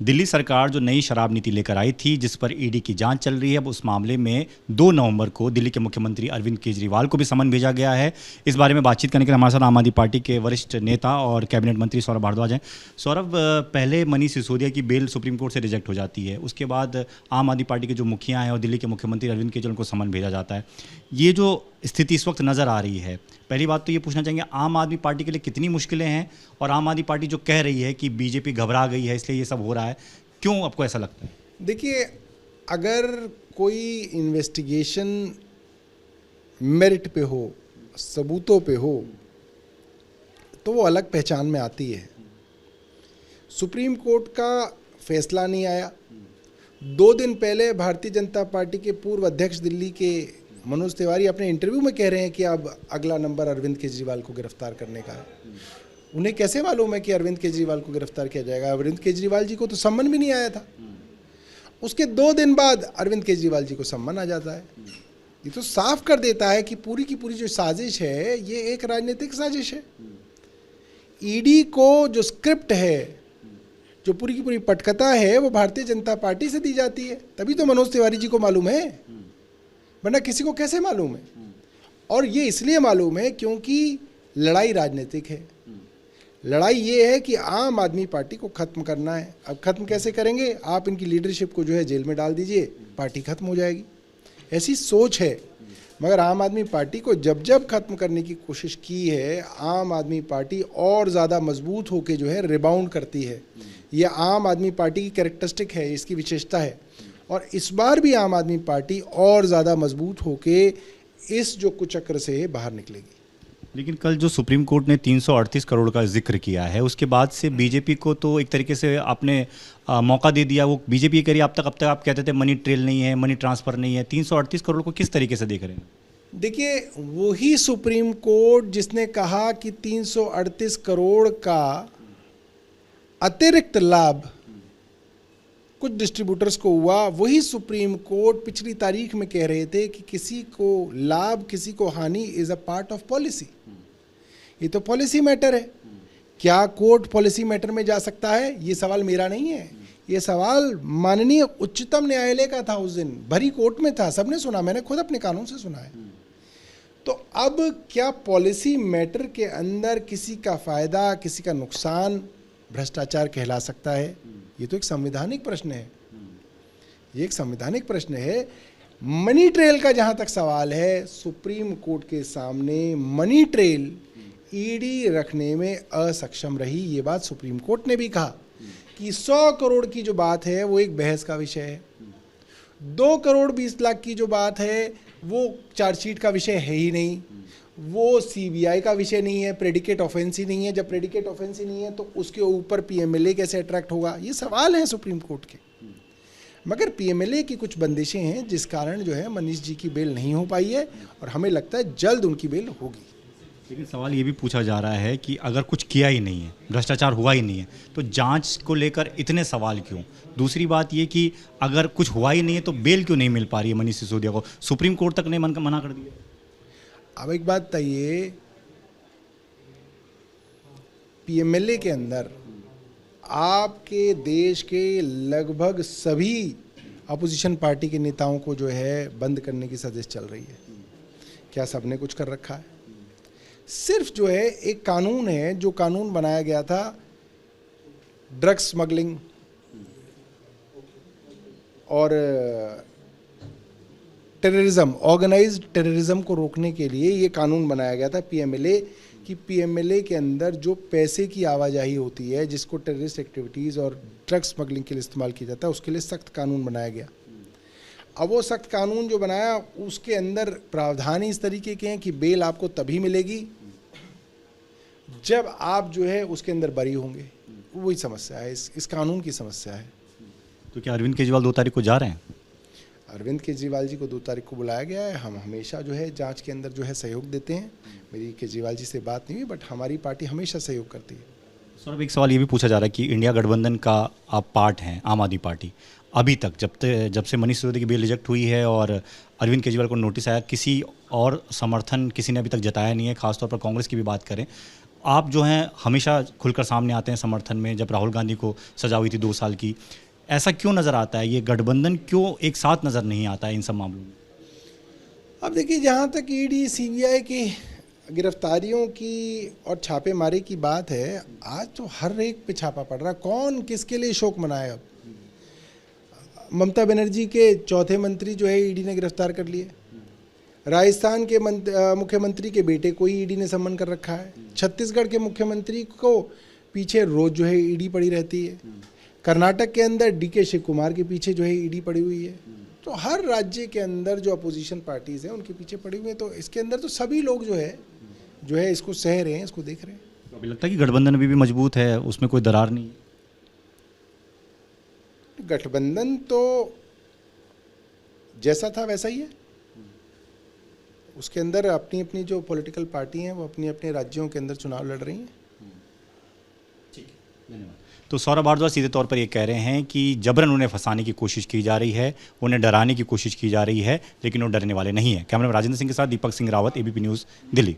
दिल्ली सरकार जो नई शराब नीति लेकर आई थी, जिस पर ईडी की जांच चल रही है, अब उस मामले में 2 नवंबर को दिल्ली के मुख्यमंत्री अरविंद केजरीवाल को भी समन भेजा गया है। इस बारे में बातचीत करने के लिए हमारे साथ आम आदमी पार्टी के वरिष्ठ नेता और कैबिनेट मंत्री सौरभ भारद्वाज हैं। सौरभ, पहले मनीष सिसोदिया की बेल सुप्रीम कोर्ट से रिजेक्ट हो जाती है, उसके बाद आम आदमी पार्टी के जो मुखिया हैं और दिल्ली के मुख्यमंत्री अरविंद केजरीवाल को समन भेजा जाता है। ये जो स्थिति इस वक्त नज़र आ रही है, पहली बात तो ये पूछना चाहेंगे, आम आदमी पार्टी के लिए कितनी मुश्किलें हैं, और आम आदमी पार्टी जो कह रही है कि बीजेपी घबरा गई है इसलिए ये सब हो रहा है, क्यों आपको ऐसा लगता है? देखिए, अगर कोई इन्वेस्टिगेशन मेरिट पे हो, सबूतों पे हो, तो वो अलग पहचान में आती है। सुप्रीम कोर्ट का फैसला नहीं आया। 2 दिन पहले भारतीय जनता पार्टी के पूर्व अध्यक्ष दिल्ली के मनोज तिवारी अपने इंटरव्यू में कह रहे हैं कि अब अगला नंबर अरविंद केजरीवाल को गिरफ्तार करने का है। उन्हें कैसे मालूम है कि अरविंद केजरीवाल को गिरफ्तार किया जाएगा? अरविंद केजरीवाल जी को तो सम्मन भी नहीं आया था। उसके 2 दिन बाद अरविंद केजरीवाल जी को सम्मन आ जाता है। ये तो साफ कर देता है कि पूरी की पूरी जो साजिश है, ये एक राजनीतिक साजिश है। ईडी को जो स्क्रिप्ट है, जो पूरी की पूरी पटकथा है, वो भारतीय जनता पार्टी से दी जाती है। तभी तो मनोज तिवारी जी को मालूम है, वरना किसी को कैसे मालूम है? और ये इसलिए मालूम है क्योंकि लड़ाई राजनीतिक है। लड़ाई ये है कि आम आदमी पार्टी को खत्म करना है। अब खत्म कैसे करेंगे? आप इनकी लीडरशिप को जो है जेल में डाल दीजिए, पार्टी खत्म हो जाएगी, ऐसी सोच है। मगर आम आदमी पार्टी को जब जब खत्म करने की कोशिश की है, आम आदमी पार्टी और ज़्यादा मजबूत होकर जो है रिबाउंड करती है। यह आम आदमी पार्टी की कैरेक्टरिस्टिक है, इसकी विशेषता है। और इस बार भी आम आदमी पार्टी और ज़्यादा मजबूत होकर इस जो कुचक्र से बाहर निकलेगी। लेकिन कल जो सुप्रीम कोर्ट ने 338 करोड़ का जिक्र किया है, उसके बाद से बीजेपी को तो एक तरीके से आपने मौका दे दिया। वो बीजेपी कह रही है, अब तक आप कहते थे मनी ट्रेल नहीं है, मनी ट्रांसफ़र नहीं है। 338 करोड़ को किस तरीके से देख रहे हैं? देखिए, वही सुप्रीम कोर्ट जिसने कहा कि 338 करोड़ का अतिरिक्त लाभ कुछ डिस्ट्रीब्यूटर्स को हुआ, वही सुप्रीम कोर्ट पिछली तारीख में कह रहे थे कि किसी को लाभ, किसी को हानि is a part of policy. ये तो पॉलिसी मैटर है। क्या कोर्ट पॉलिसी मैटर में जा सकता है? ये सवाल मेरा नहीं है, ये सवाल माननीय उच्चतम न्यायालय का था। उस दिन भरी कोर्ट में था, सबने सुना, मैंने खुद अपने कानून से सुना है। तो अब क्या पॉलिसी मैटर के अंदर किसी का फायदा, किसी का नुकसान भ्रष्टाचार कहला सकता है? ये तो एक संवैधानिक प्रश्न है। ये एक संवैधानिक प्रश्न है। मनी ट्रेल का जहां तक सवाल है, सुप्रीम कोर्ट के सामने मनी ट्रेल ईडी रखने में असक्षम रही। ये बात सुप्रीम कोर्ट ने भी कहा कि 100 करोड़ की जो बात है वो एक बहस का विषय है। 2 करोड़ 20 लाख की जो बात है वो चार्जशीट का विषय है ही नहीं, वो सीबीआई का विषय नहीं है, प्रेडिकेट ऑफेंस ही नहीं है। जब प्रेडिकेट ऑफेंस ही नहीं है तो उसके ऊपर पीएमएलए कैसे अट्रैक्ट होगा? ये सवाल हैं सुप्रीम कोर्ट के। मगर पीएमएलए की कुछ बंदिशें हैं जिस कारण जो है मनीष जी की बेल नहीं हो पाई है, और हमें लगता है जल्द उनकी बेल होगी। लेकिन सवाल ये भी पूछा जा रहा है कि अगर कुछ किया ही नहीं है, भ्रष्टाचार हुआ ही नहीं है, तो जांच को लेकर इतने सवाल क्यों? दूसरी बात ये कि अगर कुछ हुआ ही नहीं है तो बेल क्यों नहीं मिल पा रही है मनीष सिसोदिया को? सुप्रीम कोर्ट तक ने मना कर दिया। अब एक बात बताइए, पीएमएलए के अंदर आपके देश के लगभग सभी अपोजिशन पार्टी के नेताओं को जो है बंद करने की साजिश चल रही है। क्या सबने कुछ कर रखा है? सिर्फ जो है एक कानून है, जो कानून बनाया गया था ड्रग्स स्मगलिंग और टेररिज्म, ऑर्गेनाइज्ड टेररिज्म को रोकने के लिए ये कानून बनाया गया था पीएमएलए, कि पीएमएलए के अंदर जो पैसे की आवाजाही होती है, जिसको टेररिस्ट एक्टिविटीज़ और ड्रग्स स्मगलिंग के लिए इस्तेमाल किया जाता है, उसके लिए सख्त कानून बनाया गया। अब वो सख्त कानून जो बनाया, उसके अंदर प्रावधान इस तरीके के हैं कि बेल आपको तभी मिलेगी जब आप जो है उसके अंदर बरी होंगे। वही समस्या है, इस कानून की समस्या है। तो क्या अरविंद केजरीवाल 2 तारीख को जा रहे हैं? अरविंद केजरीवाल जी को 2 तारीख को बुलाया गया है। हम हमेशा जो है जांच के अंदर जो है सहयोग देते हैं। मेरी केजरीवाल जी से बात नहीं हुई, बट हमारी पार्टी हमेशा सहयोग करती है। सर, एक सवाल ये भी पूछा जा रहा है कि इंडिया गठबंधन का आप पार्ट हैं, आम आदमी पार्टी, अभी तक जब से मनीष सिसोदिया की बेल रिजेक्ट हुई है और अरविंद केजरीवाल को नोटिस आया, किसी और समर्थन किसी ने अभी तक जताया नहीं है, खासतौर पर कांग्रेस की भी बात करें। आप जो हैं हमेशा खुलकर सामने आते हैं समर्थन में, जब राहुल गांधी को सजा हुई थी 2 साल की, ऐसा क्यों नज़र आता है? ये गठबंधन क्यों एक साथ नज़र नहीं आता है इन सब मामलों में? अब देखिए, जहाँ तक ईडी सीबीआई की गिरफ्तारियों की और छापेमारी की बात है, आज तो हर एक पे छापा पड़ रहा है। कौन किसके लिए शोक मनाए? अब ममता बनर्जी के चौथे मंत्री जो है ईडी ने गिरफ्तार कर लिए। राजस्थान के मुख्यमंत्री के बेटे को ही ईडी ने सम्मन कर रखा है। छत्तीसगढ़ के मुख्यमंत्री को पीछे रोज जो है ईडी पड़ी रहती है। कर्नाटक के अंदर डीके शिव कुमार के पीछे जो है ईडी पड़ी हुई है। तो हर राज्य के अंदर जो अपोजिशन पार्टीज हैं उनके पीछे पड़ी हुई है। तो इसके अंदर तो सभी लोग जो है इसको सह रहे हैं, इसको देख रहे हैं। तो अभी लगता है कि गठबंधन अभी भी मजबूत है, उसमें कोई दरार नहीं है? गठबंधन तो जैसा था वैसा ही है। उसके अंदर अपनी अपनी जो पॉलिटिकल पार्टी हैं वो अपने अपने राज्यों के अंदर चुनाव लड़ रही हैं। ठीक है, धन्यवाद। तो सौरभ भारद्वाज सीधे तौर पर ये कह रहे हैं कि जबरन उन्हें फंसाने की कोशिश की जा रही है, उन्हें डराने की कोशिश की जा रही है, लेकिन वो डरने वाले नहीं हैं। कैमरामैन राजेंद्र सिंह के साथ दीपक सिंह रावत, एबीपी न्यूज़, दिल्ली।